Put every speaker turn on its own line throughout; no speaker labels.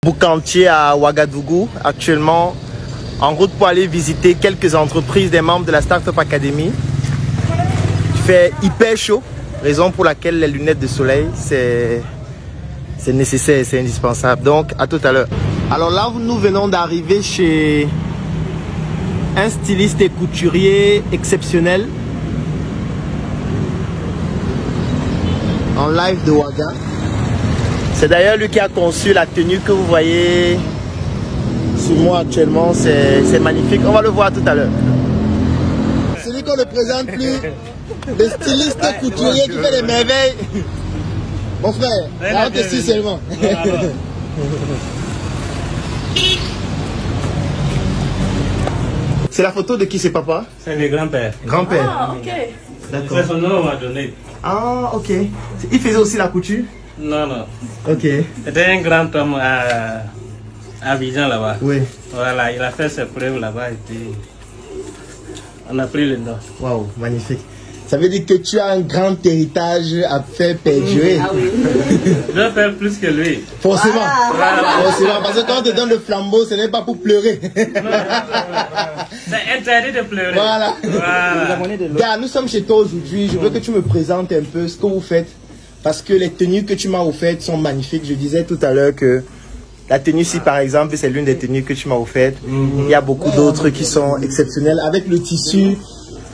Boucantier à Ouagadougou, actuellement en route pour aller visiter quelques entreprises des membres de la Startup Academy. Il fait hyper chaud, raison pour laquelle les lunettes de soleil, c'est nécessaire, c'est indispensable. Donc, à tout à l'heure. Alors là, nous venons d'arriver chez un styliste et couturier exceptionnel en live de Ouaga. C'est d'ailleurs lui qui a conçu la tenue que vous voyez sur moi actuellement. C'est magnifique. On va le voir tout à l'heure. Celui qu'on ne présente plus, le styliste couturier qui fait des merveilles. Mon frère, rentre ici seulement. C'est la photo de qui, c'est papa?
C'est le grand-père.
Grand-père.
Ah, ok.
D'accord.
C'est son nom, on m'a donné.
Ah, ok. Il faisait aussi la couture?
Non, non.
Ok.
C'était un grand homme à Abidjan là-bas.
Oui.
Voilà, il a fait ses preuves là-bas et puis on a pris le nom.
Waouh, magnifique. Ça veut dire que tu as un grand héritage à faire perdurer.
Ah oui.
Je vais faire plus que lui.
Forcément.
Voilà.
Forcément. Parce que quand on te donne le flambeau, ce n'est pas pour pleurer.
C'est interdit de pleurer.
Voilà.
Voilà.
Gars, nous sommes chez toi aujourd'hui. Je veux que tu me présentes un peu ce que vous faites. Parce que les tenues que tu m'as offertes sont magnifiques. Je disais tout à l'heure que la tenue-ci, par exemple, c'est l'une des tenues que tu m'as offertes. Il y a beaucoup d'autres qui sont exceptionnelles. Avec le tissu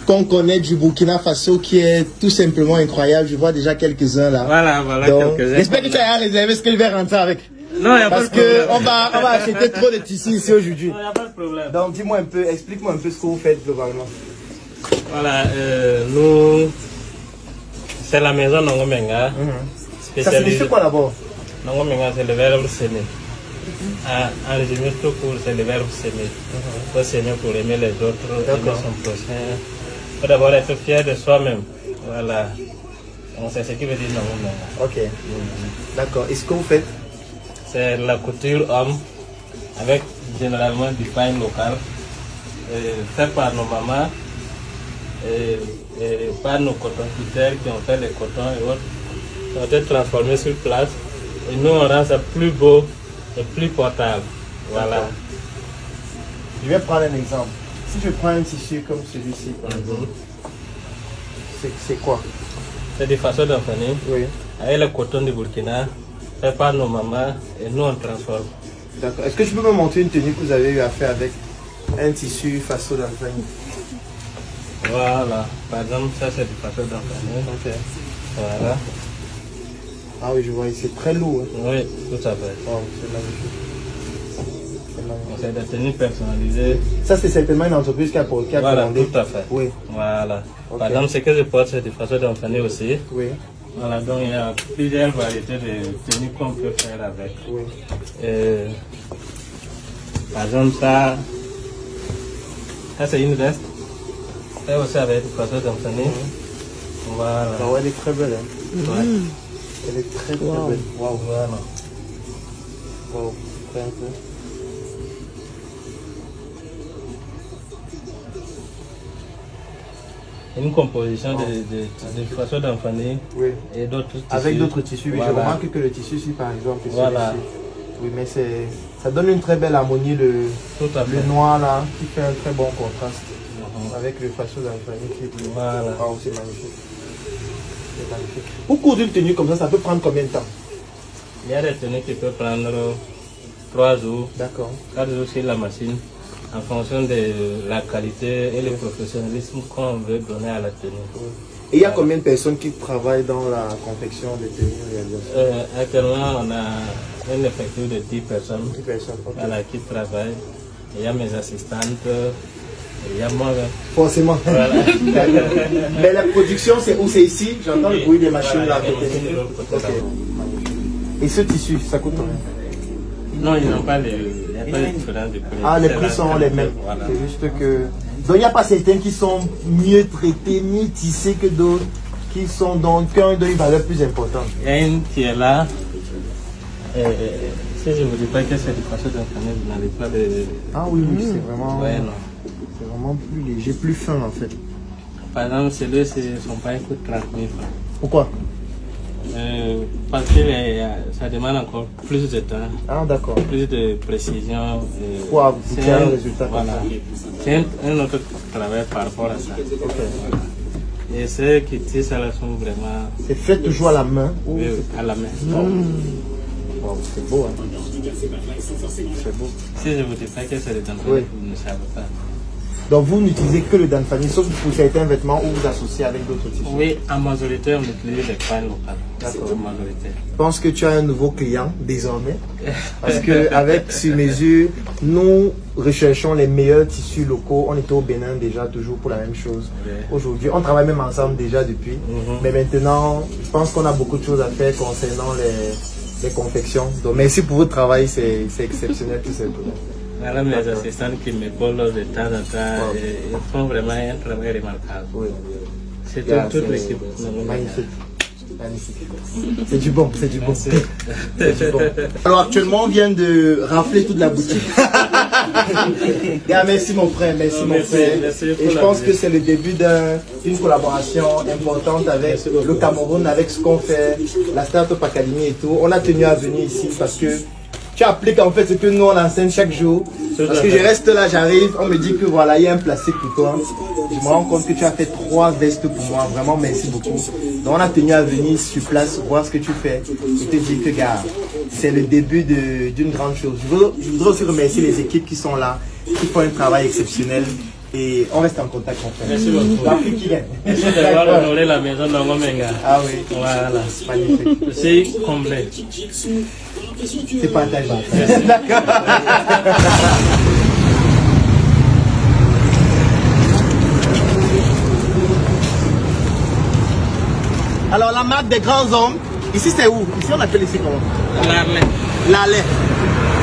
qu'on connaît du Burkina Faso qui est tout simplement incroyable. Je vois déjà quelques-uns là.
Voilà, quelques-uns.
J'espère que tu as réservé ce que je vais rentrer avec.
Non, il n'y a pas de problème.
Parce qu'on va acheter trop de tissus ici aujourd'hui.
Non, il n'y a pas de problème.
Donc dis-moi un peu, explique-moi un peu ce que vous faites globalement.
Voilà, nous, c'est la maison Nongomenga.
Ça signifie quoi d'abord?
Nongomenga, c'est le verbe s'aimer. En résumé, tout court, c'est le verbe s'aimer. Il faut s'aimer pour aimer les autres, aimer son prochain. Il faut d'abord être fier de soi-même. Voilà. Donc c'est ce qui veut dire Nongomenga.
Ok. D'accord. Et ce que vous faites?
C'est la couture homme, avec généralement du pain local, fait par nos mamans, et par nos cotonniers qui ont fait les cotons et autres, qui ont été transformés sur place. Et nous, on rend ça plus beau et plus portable. Voilà.
Je vais prendre un exemple. Si je prends un tissu comme celui-ci, par exemple, c'est quoi?
C'est des façons d'enfanner.
Oui.
Avec le coton du Burkina, fait par nos mamans, et nous, on transforme.
D'accord. Est-ce que je peux me montrer une tenue que vous avez eu à faire avec un tissu façon d'enfanner?
Voilà. Par exemple, ça, c'est des façons d'enfanner.
Ok.
Voilà.
Ah oui, je vois, c'est très lourd. Hein.
Oui, tout à fait.
Oh, c'est magnifique. C'est magnifique.
C'est des tenues personnalisées.
Ça, c'est certainement une entreprise qui a
Voilà,
commandé.
tout à fait.
Oui.
Voilà.
Ok.
Par exemple, ce que je porte, c'est des façons d'enfanner aussi.
Oui.
Voilà, donc il y a plusieurs variétés de tenues qu'on peut faire avec.
Oui.
Par exemple, ça c'est une veste. Ça aussi avec des façons d'enfanner. Voilà.
Ah ouais, elle est très belle. Hein.
Ouais.
Elle est très belle. Waouh.
Voilà.
Waouh. Fais un peu.
Une composition de façons d'enfanner
Oui.
et d'autres tissus.
Avec d'autres tissus, oui.
Voilà.
Je remarque que le tissu ici, par exemple, est
Voilà.
celui-ci. Oui, mais ça donne une très belle harmonie,
Tout à fait.
le noir là, qui fait un très bon contraste avec le façon d'enfanner qui est bleu.
Voilà.
Waouh, c'est magnifique. C'est magnifique. Pour coudre une tenue comme ça peut prendre combien de temps?
Il y a des tenues qui peuvent prendre 3 jours,
D'accord.
4 jours sur la machine, en fonction de la qualité et le professionnalisme qu'on veut donner à la tenue.
Et il y a combien de personnes qui travaillent dans la confection des tenues réalisation?
Actuellement, on a un effectif de 10 personnes
10 personnes, ok.
voilà, qui travaillent. Il y a mes assistantes, il y a moi-même.
Forcément.
Voilà.
Mais la production, c'est où? C'est ici? J'entends le bruit des machines
Voilà,
là.
il y a des machines de l'autre côté,
Ok.
là.
Et ce tissu, ça coûte combien?
Non, ils n'ont pas les, il n'y a pas de différence de prix.
Ah, les
C'est
prix
la
sont
qualité,
les mêmes.
Voilà.
C'est juste que... Donc il n'y a pas certains qui sont mieux traités, mieux tissés que d'autres, qui ont une valeur plus importante.
Il y a une qui est là. Si je ne vous dis pas que c'est du façon d'enfanner, vous n'allez pas de...
Ah oui, oui, c'est vraiment...
Ouais, non.
C'est vraiment plus léger, plus fin en fait.
Par exemple, celui-ci, son pain coûte 30 000 francs.
Pourquoi?
Parce que ça demande encore plus de temps.
Ah, d'accord.
Plus de précision.
Pour aboutir à un résultat comme ça.
C'est un autre travail par rapport à ça.
Okay.
Et ceux qui tissent, elles sont vraiment...
C'est fait toujours à la main?
Oui, à la main.
Wow, c'est beau, hein? C'est beau.
Si je vous dis pas que c'est le danfani, oui, vous ne savez pas.
Donc vous n'utilisez que le danfani, sauf pour certains vêtements ou vous associez avec d'autres tissus?
Oui, en majorité, on utilise les pains locaux.
D'accord.
En majorité.
Je pense que tu as un nouveau client désormais. Parce qu'avec Sur Mesure, nous recherchons les meilleurs tissus locaux. On était au Bénin déjà, toujours pour la même chose. Oui. Aujourd'hui, on travaille même ensemble déjà depuis. Mais maintenant, je pense qu'on a beaucoup de choses à faire concernant les confections. Donc merci pour votre travail, c'est exceptionnel tout simplement.
Voilà mes assistants qui me collent de temps en temps. Wow. Ils font vraiment un travail remarquable. Oui. C'est toute l'équipe.
Magnifique. Magnifique. C'est du bon, c'est du bon. C'est du bon. Alors actuellement, on vient de rafler toute la boutique. Merci mon frère, merci mon frère. Merci et je pense que c'est le début d'une collaboration importante avec le Cameroun, avec ce qu'on fait, la Startup Academy et tout. On a tenu à venir ici parce que tu appliques en fait ce que nous on enseigne chaque jour. Parce que je reste là, j'arrive, on me dit que voilà, il y a un plastique pour toi. Je me rends compte que tu as fait 3 vestes pour moi. Vraiment, merci beaucoup. Donc on a tenu à venir sur place, voir ce que tu fais et te dire que gars, c'est le début d'une grande chose. Je voudrais aussi remercier les équipes qui sont là, qui font un travail exceptionnel. Et on reste en contact en fait.
Merci beaucoup.
L'Afrique qui gagne.
Merci d'avoir honoré la maison d'Angomenga.
Ah oui.
Voilà.
Magnifique.
Je suis complet.
C'est partagé. D'accord. Alors la marque des grands hommes, ici c'est où? Ici on appelle ici comment?
L'Arlais.
L'Arlais.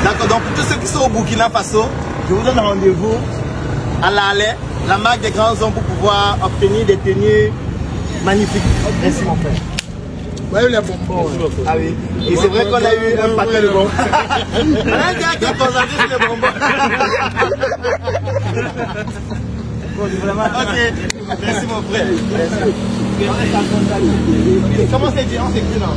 D'accord, donc pour tous ceux qui sont au Burkina Faso, je vous donne rendez-vous à l'Arlais, la marque des grands hommes pour pouvoir obtenir des tenues magnifiques. Merci mon frère.
Ouais, les bonbons.
Ah oui. Et c'est vrai qu'on a eu un paquet de bonbons. Un gars qui est concentré sur les bonbons. Vraiment. Ok. Merci mon frère. Merci. Comment c'est dit? On s'écrit non?